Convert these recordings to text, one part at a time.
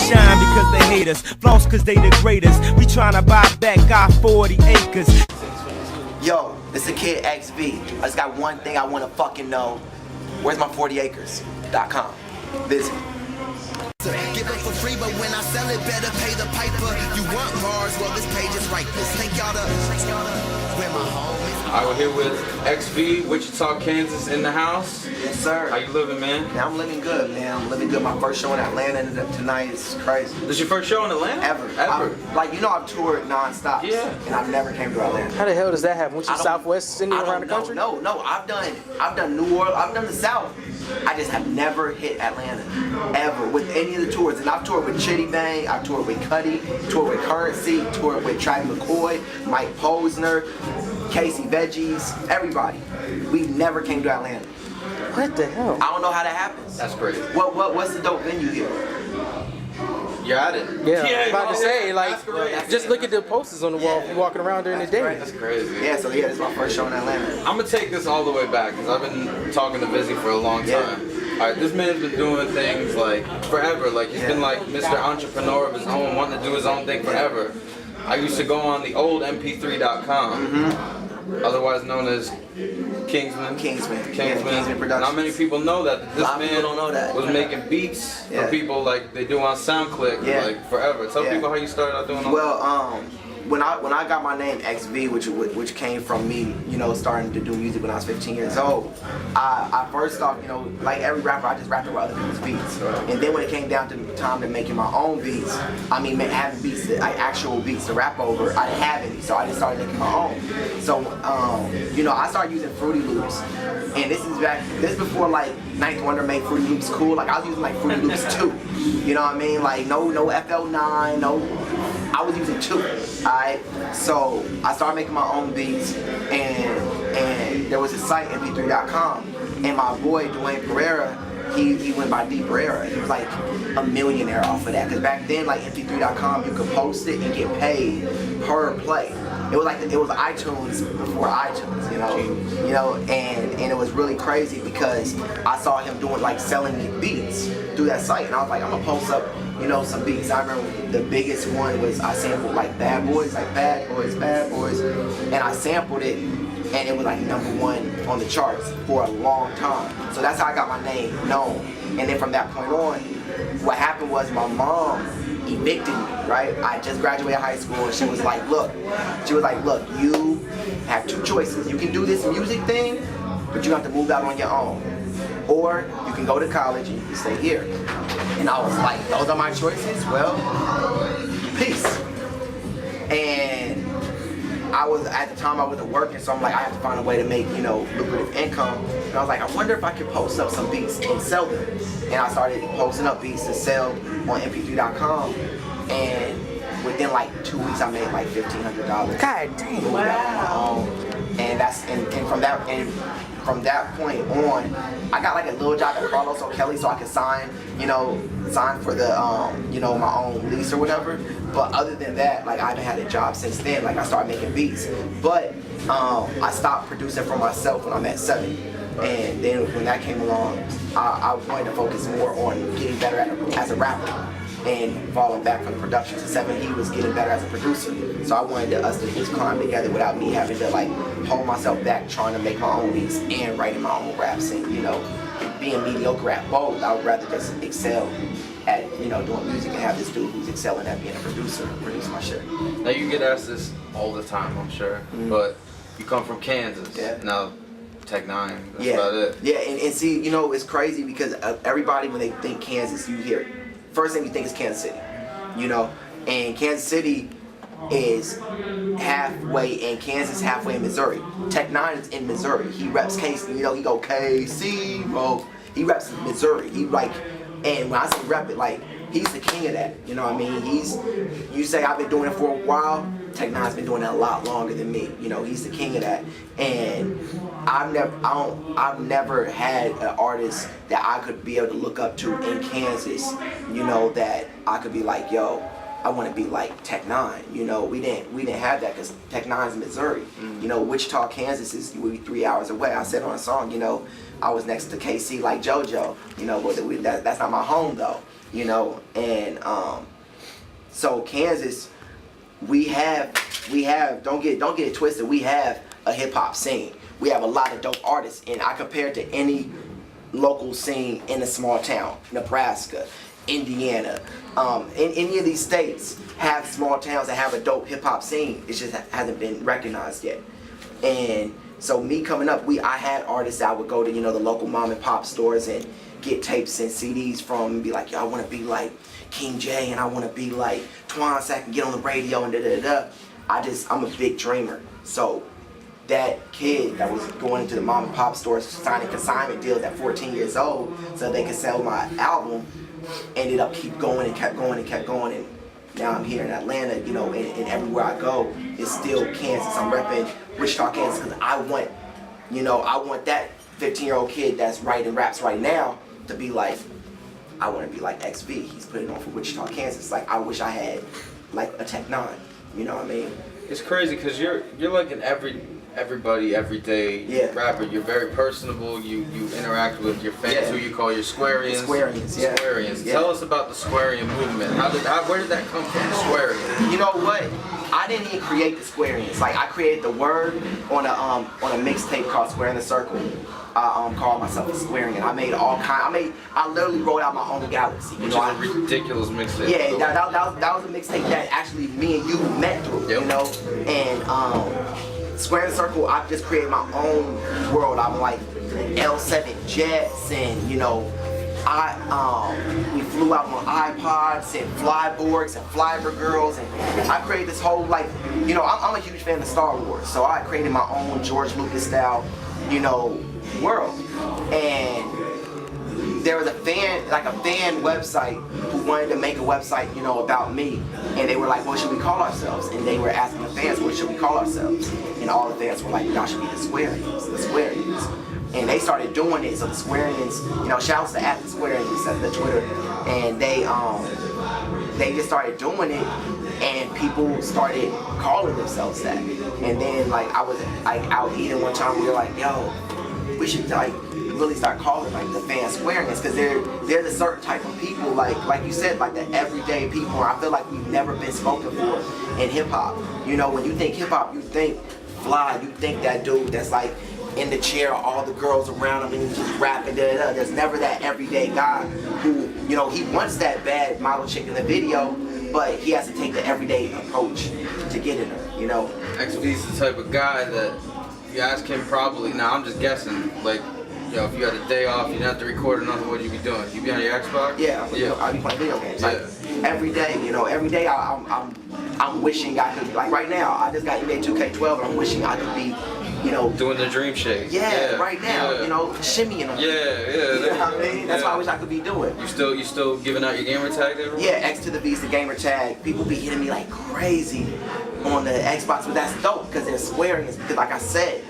shine because they hate us, floss cause they degrade us. We tryna buy back our 40 acres. Yo, it's the kid XV. I just got one thing I wanna fucking know. Where's my 40acres.com? Visit. Give it for free, but when I sell it, better pay the piper. You want bars? Well, this page is right. Let's take y'all to where my home is. Alright, we're here with XV, Wichita, Kansas, in the house. Yes, sir. How you living, man? Yeah, I'm living good, man. I'm living good. My first show in Atlanta tonight is crazy. This is your first show in Atlanta? Ever. Like, you know, I've toured non-stop. Yeah. And I've never came to Atlanta. How the hell does that happen? What's your Southwest city around the country? No. I've done New Orleans. I've done the South. I just have never hit Atlanta, ever, with any of the tours. And I've toured with Chitty Bang, I've toured with Cuddy, toured with Currency, toured with Travis McCoy, Mike Posner, Casey Veggies, everybody. We never came to Atlanta. What the hell? I don't know how that happens. That's crazy. What's the dope venue here? You're at it. Yeah, I was about to say, like, that's just look at the posters on the wall if you're walking around during the day. That's crazy. Yeah, so this is my first show in Atlanta. I'm gonna take this all the way back because I've been talking to Busy for a long time. Yeah. Alright, this man's been doing things like forever. Like he's been like Mr. Entrepreneur of his own, wanting to do his own thing forever. I used to go on the old MP3.com, otherwise known as Kingsman. Kingsman Productions. Not many people know that this man don't know that. was making beats for people like they do on SoundClick like forever. Tell people how you started out doing all that. When I got my name XV, which came from me, you know, starting to do music when I was 15 years old, I first thought, you know, like every rapper, I just rapped over other people's beats. And then when it came down to the time to making my own beats, I mean, having beats, like actual beats to rap over, I didn't have any, so I just started making my own. So, you know, I started using Fruity Loops, and this is before like Ninth Wonder made Fruity Loops cool. Like I was using like Fruity Loops 2, you know what I mean? Like no FL9, I was using 2. Alright, so I started making my own beats, and there was a site, mp3.com, and my boy Dwayne Pereira, he went by D Pereira. He was like a millionaire off of that, because back then, like mp3.com, you could post it and get paid per play. It was like it was iTunes before iTunes, you know, and it was really crazy because I saw him doing like selling me beats through that site, and I was like, I'm gonna post up, you know, some beats. I remember the biggest one was I sampled like Bad Boys, and I sampled it, and it was like #1 on the charts for a long time. So that's how I got my name known. And then from that point on, what happened was my mom evicted me, right? I just graduated high school, and she was like, look, you have 2 choices. You can do this music thing, but you have to move out on your own. Or you can go to college and you can stay here. And I was like, those are my choices? Well, peace. And at the time I wasn't working, so I'm like, I have to find a way to make, you know, lucrative income. And I was like, I wonder if I could post up some beats and sell them. And I started posting up beats to sell on mp3.com, and within like 2 weeks I made like $1,500. God damn. Wow. And from that point on, I got like a little job at Carlos O'Kelly so I could sign for the, you know, my own lease or whatever. But other than that, like I haven't had a job since then. Like I started making beats, but I stopped producing for myself when I'm at 7. And then when that came along, I wanted to focus more on getting better as a rapper and falling back from the production. To 7, he was getting better as a producer. So I wanted us to just climb together without me having to like hold myself back trying to make my own beats and writing my own raps and, you know, being mediocre at both. I would rather just excel at, you know, doing music and have this dude who's excelling at being a producer produce my shit. Now you get asked this all the time, I'm sure, but you come from Kansas. Yeah. Now, Tech 9, that's about it. Yeah, and see, you know, it's crazy because everybody, when they think Kansas, you hear, first thing you think is Kansas City, you know, and Kansas City is halfway in Kansas, halfway in Missouri. Tech 9 is in Missouri. He reps KC, you know, he go KC, bro. He reps Missouri. He like, and when I say rep it, like, he's the king of that, you know what I mean? You say I've been doing it for a while, Tech 9's been doing it a lot longer than me. You know, he's the king of that. And I've never had an artist that I could be able to look up to in Kansas, you know, that I could be like, yo, I want to be like Tech 9. You know, we didn't have that because Tech 9's in Missouri. You know, Wichita, Kansas is 3 hours away. I said on a song, you know, I was next to KC like JoJo, you know, but that's not my home though. you know, and so Kansas, we have don't get it twisted, we have a hip hop scene. We have a lot of dope artists, and I compare it to any local scene in a small town, Nebraska, Indiana, in any of these states have small towns that have a dope hip hop scene. It just hasn't been recognized yet. And so me coming up, I had artists that I would go to, you know, the local mom and pop stores and get tapes and CDs from and be like, yo, I want to be like King J and I want to be like Twan so I can get on the radio and da-da-da-da. I'm a big dreamer. So that kid that was going into the mom and pop stores signing consignment deals at 14 years old so they could sell my album ended up kept going and kept going, and now I'm here in Atlanta, you know, and everywhere I go it's still Kansas. I'm repping Wichita, Kansas, because I want that 15-year-old kid that's writing raps right now to be like, I want to be like XV. He's putting on for Wichita, Kansas. Like, I wish I had like a Tech 9. You know what I mean? It's crazy because you're like an everybody, everyday rapper. You're very personable. You interact with your fans, who you call your Squarians. Squarians. Yeah. Tell us about the Squarian movement. Where did that come from, the Squarian? You know what? I didn't even create the Squarians. Like, I created the word on a mixtape called Square in the Circle. I called myself a Squarian. I made I literally wrote out my own galaxy. Which is a ridiculous mixtape. Yeah, that was a mixtape that actually me and you met through. You know, and Square in the Circle, I've just created my own world. I'm like L7 Jets, and you know, we flew out on iPods and flyboards and flyber girls, and I created this whole, like, you know, I'm a huge fan of Star Wars, so I created my own George Lucas style, you know, world. And there was a fan website who wanted to make a website, you know, about me, and they were like, what should we call ourselves? And they were asking the fans, what should we call ourselves? And all the fans were like, y'all should be the Squarians. And they started doing it, so the Squarians, you know, shouts to the Squarians at the Twitter, and they just started doing it, and people started calling themselves that. And then, like, I was like out eating one time, we were like, yo, we should like really start calling like the fan Squarians, because they're the certain type of people, like you said, like the everyday people. I feel like we've never been spoken for in hip hop. You know, when you think hip hop, you think Fly, you think that dude that's like in the chair, all the girls around him, and he's just rapping. There's never that everyday guy who, you know, he wants that bad model chick in the video, but he has to take the everyday approach to get in her, you know. XV's the type of guy that you ask him probably, now I'm just guessing, like, you know, if you had a day off, you didn't have to record or nothing, what would you be doing? You be on your Xbox? Yeah, I'll be playing video games. Like, every day, you know, every day I'm wishing I could, like right now, I just got NBA 2K12 and I'm wishing I could be, you know, doing the dream shake. Yeah, right now, you know, shimmying on. Yeah. You know what I mean? That's what I wish I could be doing. You still giving out your gamer tag there? Yeah, X to the V's the gamer tag. People be hitting me like crazy on the Xbox, but that's dope because they're Squarians. Because like I said,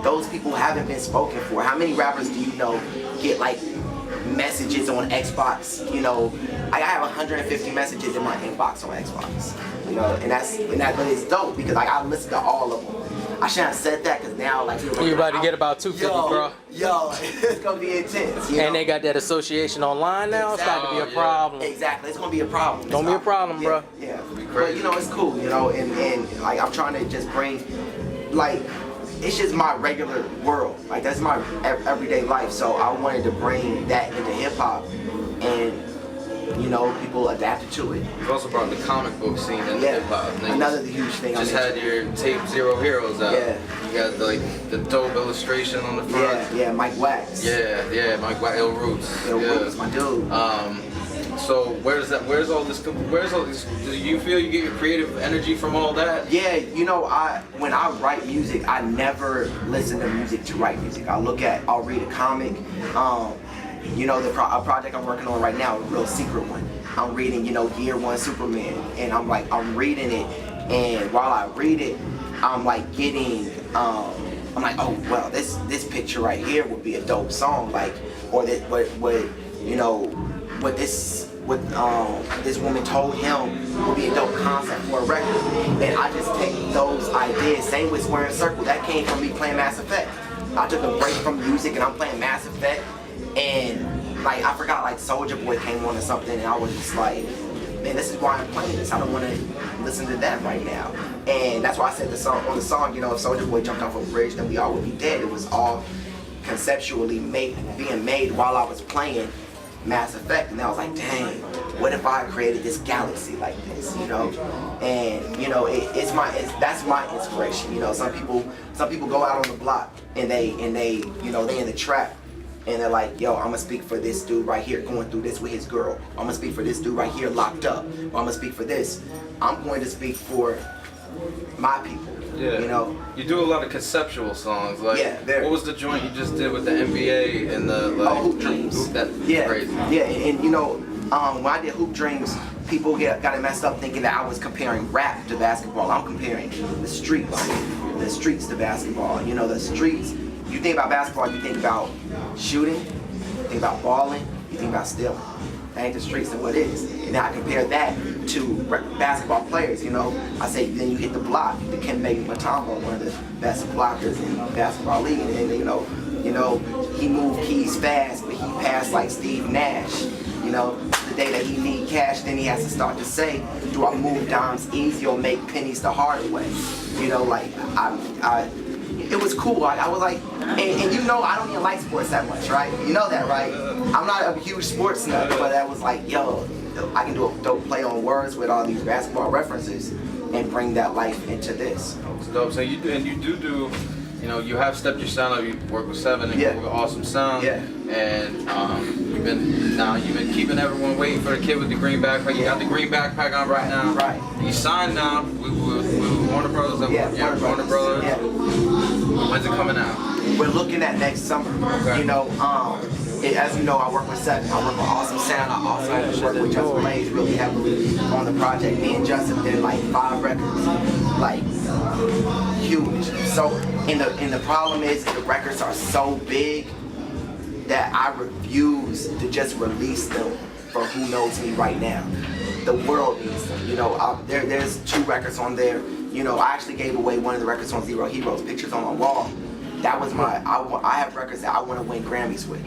those people haven't been spoken for. How many rappers do you know get like messages on Xbox? You know, I have 150 messages in my inbox on Xbox. You know, and that is dope because like I listen to all of them. I shouldn't have said that because now like you about to get about 250, bro. Yo, it's gonna be intense. You know? And they got that association online now. It's got to be a problem. Exactly, it's gonna be a problem. Don't be a problem, bro. Yeah, but you know it's cool. You know, and like I'm trying to just bring, like, it's just my regular world. Like that's my everyday life. So I wanted to bring that into hip hop, and you know, people adapted to it. You've also brought the comic book scene into hip hop. Another huge thing. Just had your tape Zero Heroes out. Yeah. You got like the dope illustration on the front. Yeah, Mike Wax. Yeah, Mike Wax, Ill Roots. Ill Roots, my dude. So where's all this? Do you feel you get your creative energy from all that? Yeah, you know, when I write music, I never listen to music to write music. I'll read a comic. You know, a project I'm working on right now, a real secret one. I'm reading, you know, Year One Superman, and I'm reading it, and while I read it, I'm like getting, I'm like, oh well, this picture right here would be a dope song, like, or this, what this woman told him would be a dope concept for a record, and I just take those ideas. Same with Square and Circle, that came from me playing Mass Effect. I took a break from music and I'm playing Mass Effect. And like I forgot like Soulja Boy came on or something, and I was just like, man, this is why I'm playing this. I don't want to listen to that right now. And that's why I said the song on the song, you know, if Soulja Boy jumped off a bridge, then we all would be dead. It was all conceptually being made while I was playing Mass Effect, and I was like, dang, what if I created this galaxy like this, you know? And you know, that's my inspiration. You know, some people go out on the block and they you know, they in the trap. And they're like, yo, I'm gonna speak for this dude right here going through this with his girl. I'm gonna speak for this dude right here locked up. Or I'm gonna speak for this. I'm going to speak for my people. Yeah. You know? You do a lot of conceptual songs. Like, yeah, what was the joint you just did with the NBA and the like? Hoop Dreams. That's crazy. Yeah, and you know, when I did Hoop Dreams, people got it messed up thinking that I was comparing rap to basketball. I'm comparing the streets to basketball. You know, the streets. You think about basketball, you think about shooting, you think about balling, you think about stealing. That ain't the streets and what is. And then I compare that to basketball players, you know. I say, then you hit the block. The Kembe Mutombo, one of the best blockers in the basketball league. And you know, he moved keys fast, but he passed like Steve Nash. You know, the day that he need cash, then he has to start to say, do I move dimes easy or make pennies the hard way? You know, like, it was cool. I was like, and you know, I don't even like sports that much, right? You know that, right? I'm not a huge sports nut, but I was like, yo, I can do a dope play on words with all these basketball references and bring that life into this. It's dope. So you do, you know, you have stepped your sound up. You work with Seven and with Awesome Sound. Yeah. And you've been keeping everyone waiting for the kid with the green backpack. You got the green backpack on right now. Right. You signed now with Warner Brothers. Warner Brothers. Yeah. When's it coming out? We're looking at next summer. Okay. You know, as you know, I work with Seven. I work with Awesome Sound. I also work with Justin Blaze really heavily on the project. Me and Justin did like 5 records, like huge. So, and the problem is the records are so big that I refuse to just release them for who knows me right now. The world needs them. You know, there's 2 records on there. You know, I actually gave away one of the records on Zero Heroes, Pictures on My Wall. That was I have records that I want to win Grammys with.